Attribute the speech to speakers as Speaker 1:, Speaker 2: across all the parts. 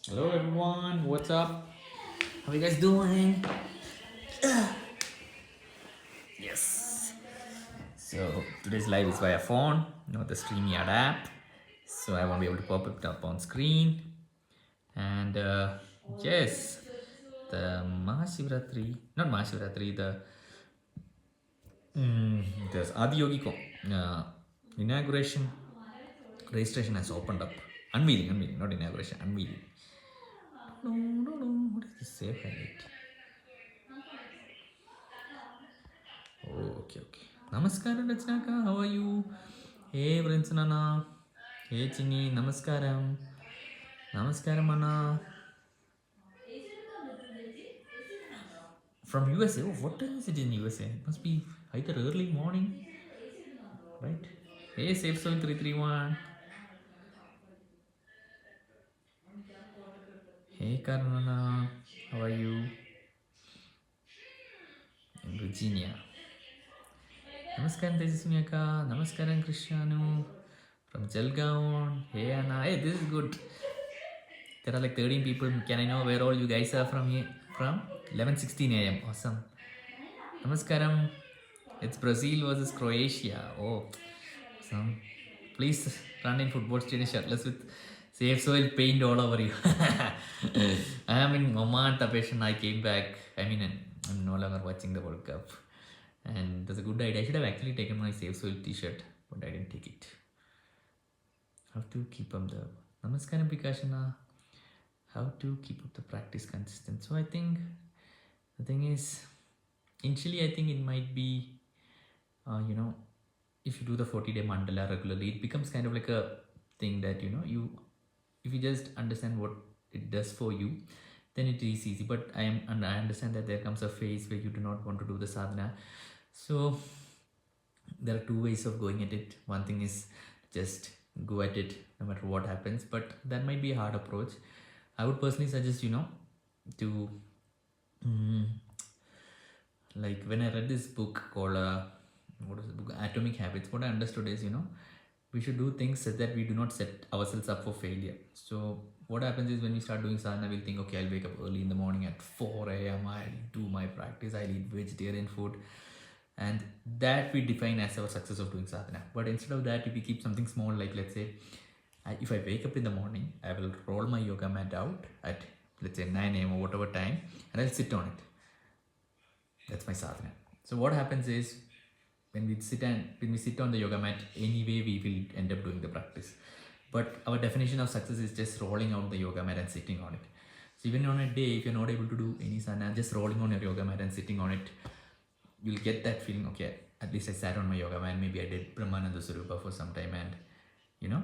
Speaker 1: Hello everyone, what's up? How are you guys doing? Yes. So today's live is via phone, not the StreamYard app. So I won't be able to pop it up on screen. And yes, the Mahashivratri, not Mahashivratri, there's Adiyogi inauguration registration has opened up. Unveiling, not inauguration, unveiling. No, what is this save highlight? Oh, okay. Namaskaram, Rachnaka. How are you? Hey, Vrinsanana. Hey, Chini. Namaskaram. Namaskaram, Anna. From USA. Oh, what time is it in USA? It must be either early morning, right? Hey, Safe Soul 331. Hey, Karnana. How are you? In Virginia. Namaskaram, Tejasmiyaka. Namaskaram, Krishnanu. From Jalgaon. Hey, Anna. Hey, this is good. There are like 13 people. Can I know where all you guys are from here? From 11:16 a.m. Awesome. Namaskaram. It's Brazil versus Croatia. Oh, awesome. Please run in football stadium shirtless with safe soil paint all over you. I am in Oman, Tapesh, I came back. I mean, I'm no longer watching the World Cup. And that's a good idea. I should have actually taken my safe soil t-shirt, but I didn't take it. How to keep up the Namaskaram Pikashana. How to keep up the practice consistent. So I think the thing is, initially I think it might be, if you do the 40-day mandala regularly, it becomes kind of like a thing that you if you just understand what it does for you, then it is easy. But I understand that there comes a phase where you do not want to do the sadhana. So there are two ways of going at it. One thing is just go at it no matter what happens, but that might be a hard approach. I would personally suggest to mm, like when I read this book called what is the book, Atomic Habits, what I understood is we should do things such that we do not set ourselves up for failure. So what happens is when we start doing sadhana, we'll think, okay, I'll wake up early in the morning at 4 a.m. I'll do my practice, I'll eat vegetarian food, and that we define as our success of doing sadhana. But instead of that, if we keep something small, like let's say if I wake up in the morning, I will roll my yoga mat out at let's say 9 a.m. or whatever time, and I'll sit on it. That's my sadhana. So what happens is when we sit on the yoga mat, anyway we will end up doing the practice. But our definition of success is just rolling out the yoga mat and sitting on it. So even on a day, if you're not able to do any sadhana, just rolling on your yoga mat and sitting on it, you'll get that feeling. Okay, at least I sat on my yoga mat. Maybe I did Brahmananda Surupa for some time, and you know,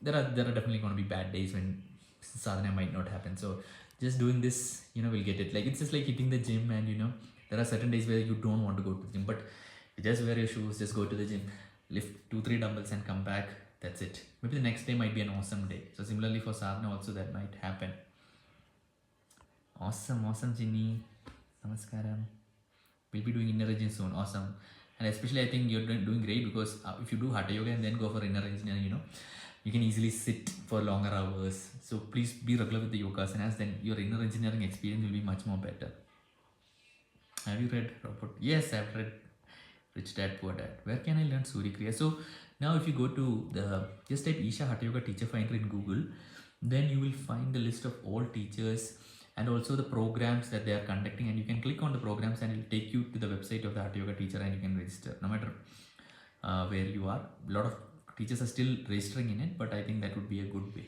Speaker 1: there are definitely going to be bad days when sadhana might not happen. So just doing this, we'll get it. Like it's just like hitting the gym, and there are certain days where you don't want to go to the gym, but you just wear your shoes, just go to the gym, lift 2-3 dumbbells, and come back. That's it. Maybe the next day might be an awesome day. So similarly for sadhana also that might happen. Awesome, Ginny. Namaskaram. We'll be doing inner engine soon. Awesome. And especially I think you're doing great because if you do hatha yoga and then go for inner engineering, you can easily sit for longer hours. So please be regular with the yoga asanas, then your inner engineering experience will be much more better. Have you read Robert? Yes, I've read Rich Dad Poor Dad. Where can I learn Surya Kriya? So now if you go to just type Isha Hatha Yoga teacher finder in Google, then you will find the list of all teachers and also the programs that they are conducting, and you can click on the programs and it will take you to the website of the Hatha Yoga teacher and you can register no matter where you are. A lot of teachers are still registering in it, but I think that would be a good way.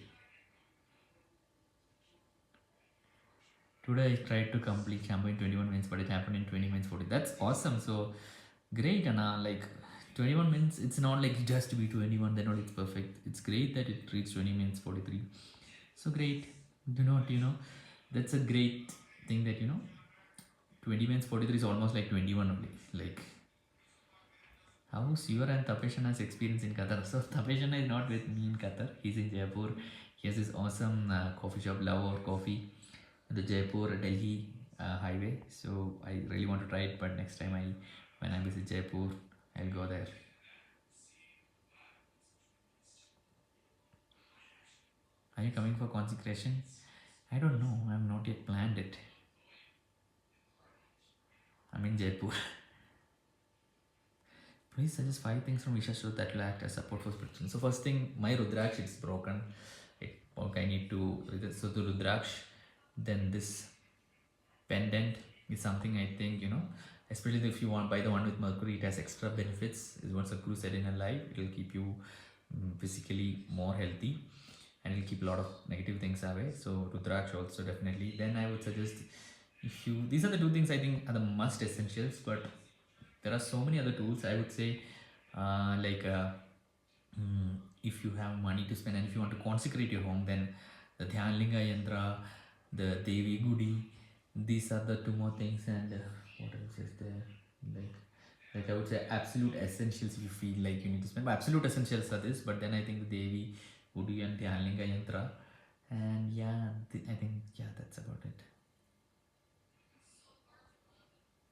Speaker 1: Today I tried to complete Shampoo in 21 minutes, but it happened in 20 minutes 40. That's awesome. So great, Anna. Like 21 minutes, it's not like it has to be 21, then all it's perfect. It's great that it reached 20 minutes 43. So great. Do not, that's a great thing that 20 minutes 43 is almost like 21 only. Like, how's your and Tapeshana's experience in Qatar? So Tapeshana is not with me in Qatar. He's in Jaipur. He has this awesome coffee shop, Love or Coffee, the Jaipur Delhi highway. So I really want to try it, but next time when I visit Jaipur, I'll go there. Are you coming for consecration? I don't know. I've not yet planned it. I'm in Jaipur. Please suggest 5 things from Isha Shruti that will act as support for spiritual. So first thing, my Rudraksh is broken. Okay, I need to so the Rudraksh. Then this pendant is something I think especially if you want buy the one with Mercury, it has extra benefits. Is what Sadhguru said in her life. It will keep you physically more healthy, and it will keep a lot of negative things away. So Rudraksh also definitely. Then I would suggest if you these are the two things I think are the must essentials, but there are so many other tools I would say like if you have money to spend and if you want to consecrate your home, then the Dhyanlinga Yantra, the Devi Gudi, these are the two more things. And what else is there? Like I would say absolute essentials if you feel like you need to spend. But absolute essentials are this, but then I think the Devi Gudi and Dhyanlinga Yantra, and yeah, I think yeah, that's about it.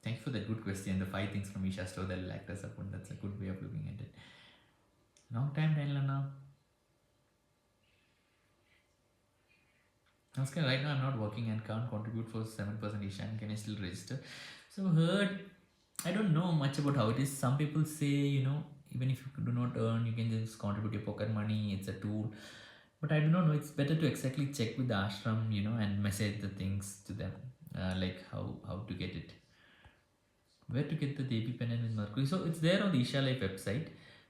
Speaker 1: Thank you for that good question. The 5 things from Isha Store that will act as a support. That's a good way of looking at it. Long time, Lana. Namaskar, right now I'm not working and can't contribute for 7% Ishan. Can I still register? So heard, I don't know much about how it is. Some people say, even if you do not earn, you can just contribute your pocket money. It's a tool. But I do not know. It's better to exactly check with the ashram, and message the things to them, like how to get it. Where to get the Devi pendant with Mercury? So it's there on the Isha Life website.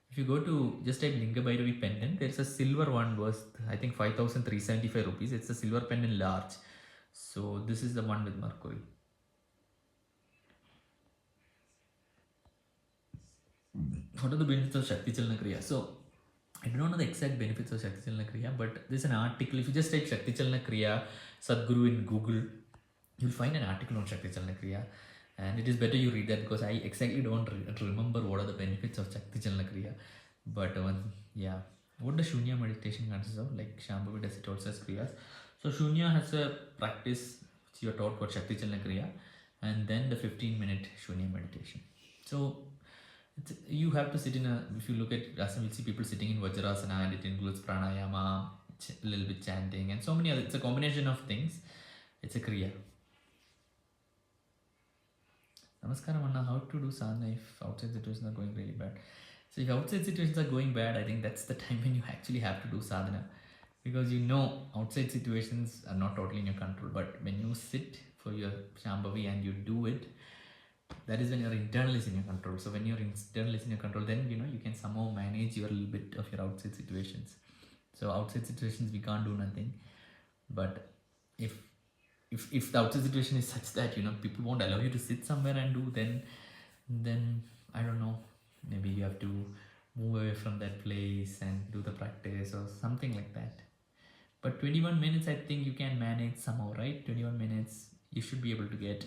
Speaker 1: If you go to just type Linga Bhairavi pendant, there's a silver one worth I think 5,375 rupees. It's a silver pendant large. So this is the one with Mercury. What are the benefits of Shakti Chalana Kriya? So I do not know the exact benefits of Shakti Chalana Kriya, but there's an article. If you just type Shakti Chalana Kriya Sadhguru in Google, you'll find an article on Shakti Chalana Kriya. And it is better you read that because I exactly don't remember what are the benefits of Shakti Chalana Kriya. But yeah, what does Shunya meditation consists of? Like Shambhavi does it also as Kriyas. So Shunya has a practice which you are taught called Shakti Chalana Kriya, and then the 15-minute Shunya meditation. So you have to sit in a, if you look at Asana, you'll see people sitting in Vajrasana, and it includes pranayama, a little bit chanting, and so many other, it's a combination of things. It's a Kriya. Namaskaram Anna, how to do sadhana if outside situations are going really bad? So if outside situations are going bad, I think that's the time when you actually have to do sadhana, because outside situations are not totally in your control. But when you sit for your Shambhavi and you do it, that is when your internal is in your control. So when your internal is in your control, then you can somehow manage your little bit of your outside situations. So outside situations we can't do nothing, but if the outside situation is such that people won't allow you to sit somewhere and do, then I don't know, maybe you have to move away from that place and do the practice or something like that. But 21 minutes I think you can manage somehow, right? 21 minutes you should be able to get.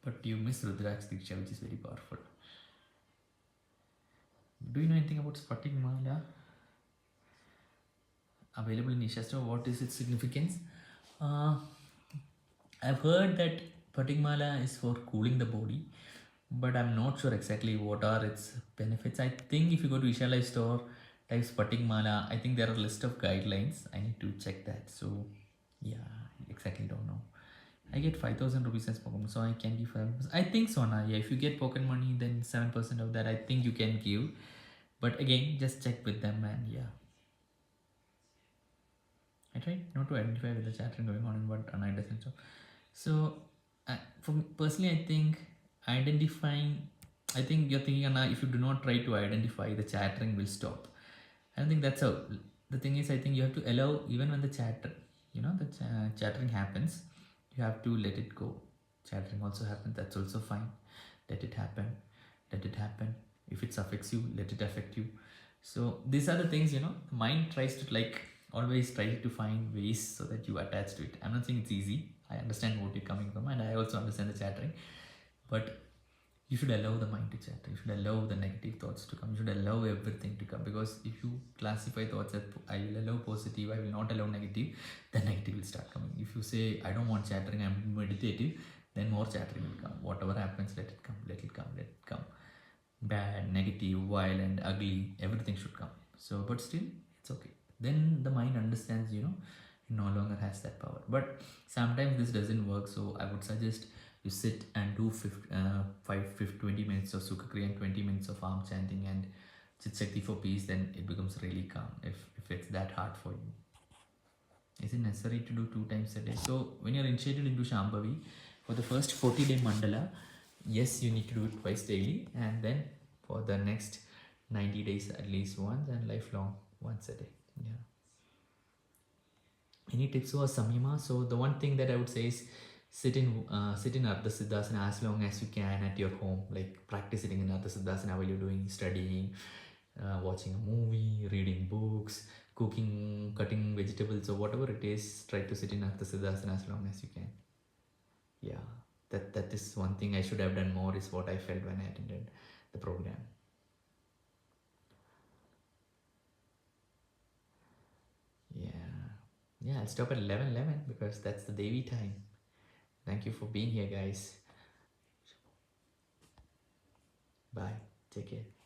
Speaker 1: But you miss Rudraksh Diksha, which is very powerful. Do you know anything about Spatik Mala? Available in Isha Store. What is its significance? I've heard that Spatik Mala is for cooling the body, but I'm not sure exactly what are its benefits. I think if you go to Isha Life Store, type Spatik Mala, I think there are a list of guidelines. I need to check that. So yeah, exactly don't know. I get 5,000 rupees as pocket money, so I can give 5%. I think so, na. Yeah, if you get pocket money, then 7% of that I think you can give. But again, just check with them, and yeah. I tried not to identify with the chattering going on, but Anna doesn't. So, for me, personally, I think you're thinking, Anna, if you do not try to identify, the chattering will stop. I don't think that's how. The thing is, I think you have to allow, even when the chattering happens, you have to let it go. Chattering also happens, that's also fine. Let it happen. If it affects you, let it affect you. So these are the things, the mind tries to always try to find ways so that you attach to it. I'm not saying it's easy. I understand what you're coming from, and I also understand the chattering. But you should allow the mind to chatter. You should allow the negative thoughts to come. You should allow everything to come, because if you classify thoughts as I will allow positive, I will not allow negative, then negative will start coming. If you say I don't want chattering, I'm meditative, then more chattering will come. Whatever happens, let it come. Bad, negative, violent, ugly, everything should come. So, but still, It's okay. Then the mind understands, it no longer has that power. But sometimes this doesn't work, so I would suggest you sit and do 20 minutes of Sukha and 20 minutes of arm chanting and Chit Shakti for peace, then it becomes really calm if it's that hard for you. Is it necessary to do 2 times a day? So when you're initiated into Shambhavi, for the first 40-day mandala, yes, you need to do it twice daily, and then for the next 90 days at least once, and lifelong once a day. Yeah. Any tips for Samyama? So the one thing that I would say is sit in Ardha Siddhasana as long as you can at your home. Like practice sitting in Ardha Siddhasana while you're doing studying, watching a movie, reading books, cooking, cutting vegetables, or whatever it is. Try to sit in Ardha Siddhasana as long as you can. Yeah, that is one thing I should have done more. Is what I felt when I attended the program. Yeah, yeah. I'll stop at 11:11 because that's the Devi time. Thank you for being here, guys. Bye. Take care.